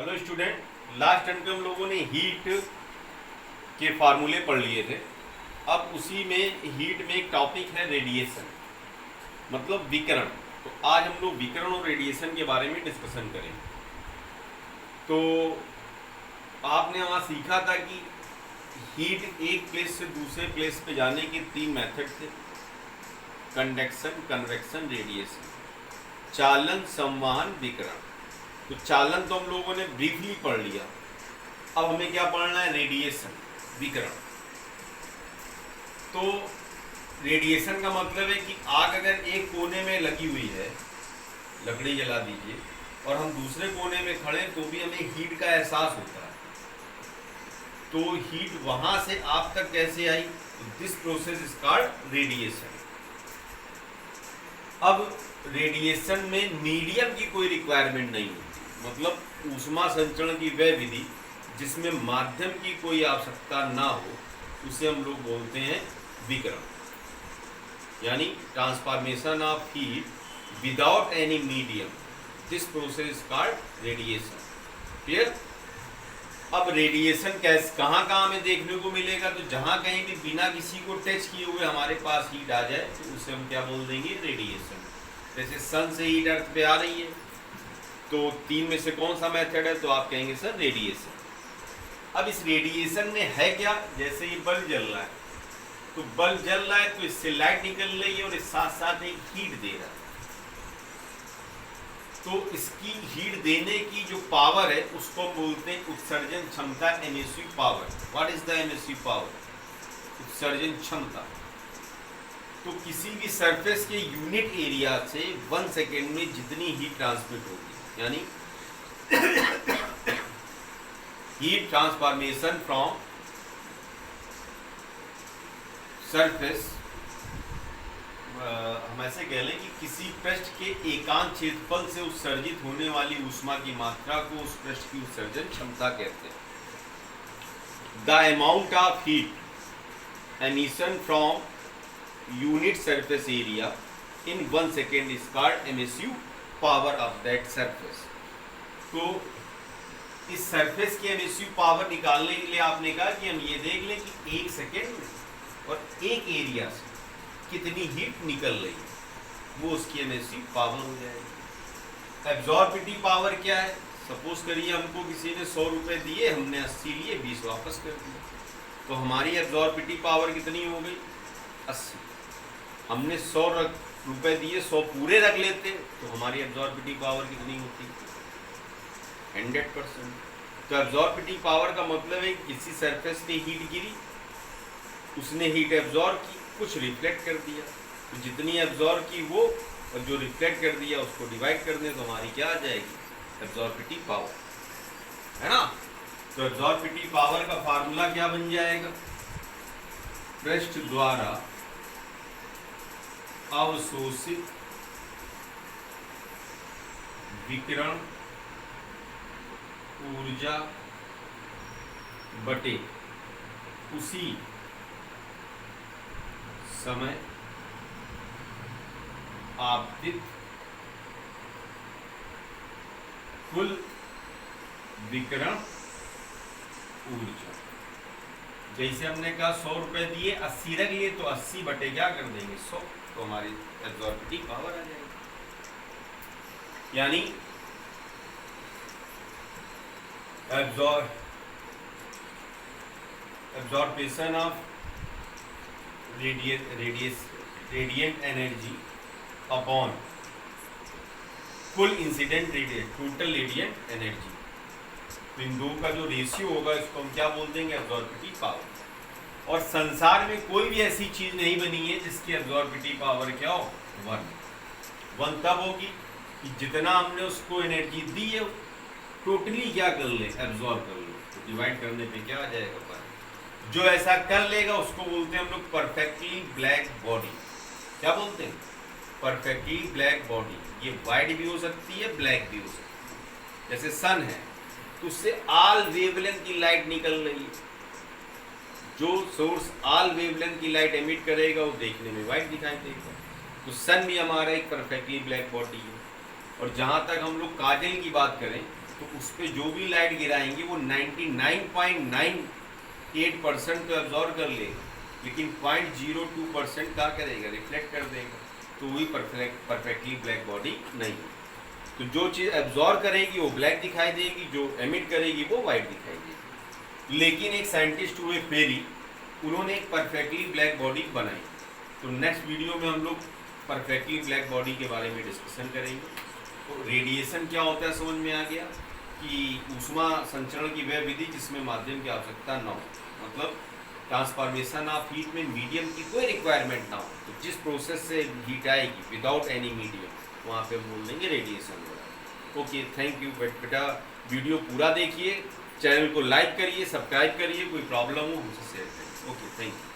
Hello student, last term में हम लोगों ने हीट के फार्मूले पढ़ लिए थे। अब उसी में हीट में एक टॉपिक है रेडिएशन, मतलब विकिरण। तो आज हम लोग विकिरण और रेडिएशन के बारे में डिस्कशन करेंगे। तो आपने वहाँ सीखा था कि हीट एक प्लेस से दूसरे प्लेस पे जाने के 3 मेथड थे: कंडक्शन, कन्वेक्शन, रेडिएशन। चालन, संवहन, विकिरण। तो चालन तो हम लोगों ने ब्रीफली पढ़ लिया। अब हमें क्या पढ़ना है? रेडिएशन, विकिरण। तो रेडिएशन का मतलब है कि आग अगर एक कोने में लगी हुई है, लकड़ी जला दीजिए, और हम दूसरे कोने में खड़े तो भी हमें हीट का एहसास होता है। तो हीट वहां से आप तक कैसे आई? This process is called radiation. अब रेडिएशन में मीडियम की कोई रिक्वायरमेंट नहीं होती, मतलब ऊष्मा संचरण की वह विधि जिसमें माध्यम की कोई आवश्यकता ना हो, उसे हम लोग बोलते हैं विकिरण, यानी transformation of heat without any medium. This process is called radiation. Clear? अब रेडिएशन कहाँ कहाँ में देखने को मिलेगा? तो जहाँ कहीं भी बिना किसी को टच किए हुए हमारे पास हीट आ जाए तो उसे हम क्या बोल देंगे? रेडिएशन। जैसे सन से हीट अर्थ पे आ रही है, तो 3 में से कौन सा मेथड है? तो आप कहेंगे सर रेडिएशन। अब इस रेडिएशन में है क्या? जैसे ये बल्ब जल रहा है, तो बल्ब जल रहा है तो इससे लाइट निकल रही है और इस साथ साथ एक हीट दे रहा है। तो इसकी हीट देने की जो पावर है उसको बोलते हैं उत्सर्जन क्षमता, emissive power. What is the emissive power? उत्सर्जन क्षमता। तो किसी भी सरफेस के यूनिट एरिया से 1 सेकेंड में जितनी हीट ट्रांसमिट होगी, यानी हीट ट्रांसफॉर्मेशन फ्रॉम सरफेस, हम ऐसे कह लें कि किसी पृष्ठ के एकांत क्षेत्रफल से उत्सर्जित होने वाली ऊष्मा की मात्रा को उस पृष्ठ की उत्सर्जन क्षमता कहते हैं। The amount of heat emission from unit surface area in 1 second is called emissive power of that surface. तो इस सरफेस की एमिसिव पावर निकालने के लिए आपने कहा कि हम ये देख लें कि 1 सेकेंड में और एक एरिया से कितनी हीट निकल रही है, वो उसकी एमिसिव पावर हो जाएगी। एब्जॉर्बिटिव पावर क्या है? सपोज करिए हमको किसी ने 100 रुपये दिए, हमने 80 लिए, 20 वापस कर दिए, तो हमारी एब्जॉर्बिटिव पावर कितनी हो गई? 80। हमने 100 रुपये दिए, 100 पूरे रख लेते तो हमारी एब्जॉर्बिटिव पावर कितनी होती? 100%। तो एब्जॉर्बिटिव पावर का मतलब है किसी सरफेस पे हीट गिरी, उसने हीट एब्जॉर्ब की, कुछ रिफ्लेक्ट कर दिया, तो जितनी एब्जॉर्ब की वो और जो रिफ्लेक्ट कर दिया उसको डिवाइड कर दें तो हमारी क्या आ जाएगी? एब्जॉर्बिटिव पावर, है ना? तो एब्जॉर्बिटिव पावर का फार्मूला क्या बन जाएगा? पृष्ठ द्वारा अवशोषित विकिरण ऊर्जा बटे उसी समय आपतित कुल विकिरण ऊर्जा। जैसे हमने कहा 100 रुपए दिए, 80 रख लिए, तो 80 बटे क्या कर देंगे? 100, तो हमारी एब्जॉर्बिटिव पावर आ जाएगी। यानी absorption of radiant energy upon कुल इंसिडेंट टोटल रेडिएंट एनर्जी। तो इन दो का जो रेशियो होगा इसको हम क्या बोल देंगे? एब्जॉर्बिटिव पावर। और संसार में कोई भी ऐसी चीज नहीं बनी है जिसकी एब्जॉर्बिटिव पावर क्या हो? 1 तब होगी कि जितना हमने उसको एनर्जी दी है टोटली क्या कर ले? एब्जॉर्ब कर ले। तो डिवाइड करने पे क्या आ जाएगा? जो ऐसा कर लेगा उसको बोलते हैं हम लोग परफेक्टली ब्लैक बॉडी। क्या बोलते हैं? Perfectly black body. ये वाइट भी हो सकती है, ब्लैक भी हो सकती है। जैसे सन है तो उससे ऑल वेवलेंथ की लाइट निकल रही है, जो सोर्स ऑल वेवलेंथ की लाइट एमिट करेगा वो देखने में वाइट दिखाई देगा। तो सन भी हमारा एक परफेक्टली ब्लैक बॉडी है। और जहाँ तक हम लोग काजल की बात करें तो उस पर जो भी लाइट गिराएंगे वो 99.98% तो एब्जॉर्व कर लेगा, लेकिन 0.02% क्या करेगा, रिफ्लेक्ट कर देगा। तो वही परफेक्टली ब्लैक बॉडी नहीं। तो जो चीज़ एब्जॉर्व करेगी वो ब्लैक दिखाई देगी, जो एमिट करेगी वो वाइट दिखाई देगी। लेकिन एक साइंटिस्ट हुए पेरी, उन्होंने एक परफेक्टली ब्लैक बॉडी बनाई। तो नेक्स्ट वीडियो में हम लोग परफेक्टली ब्लैक बॉडी के बारे में डिस्कशन करेंगे। तो रेडिएशन क्या होता है समझ में आ गया कि ऊष्मा संचरण की वह विधि जिसमें माध्यम की आवश्यकता न हो, मतलब ट्रांसफॉर्मेशन ऑफ हीट में मीडियम की कोई रिक्वायरमेंट ना हो। तो जिस प्रोसेस से हीट आएगी विदाउट एनी मीडियम, वहाँ पे हम बोल देंगे रेडिएशन हो रहा है। ओके, थैंक यू बेटा। वीडियो पूरा देखिए, चैनल को लाइक करिए, सब्सक्राइब करिए, कोई प्रॉब्लम हो हमसे शेयर करिए। Okay, thank you.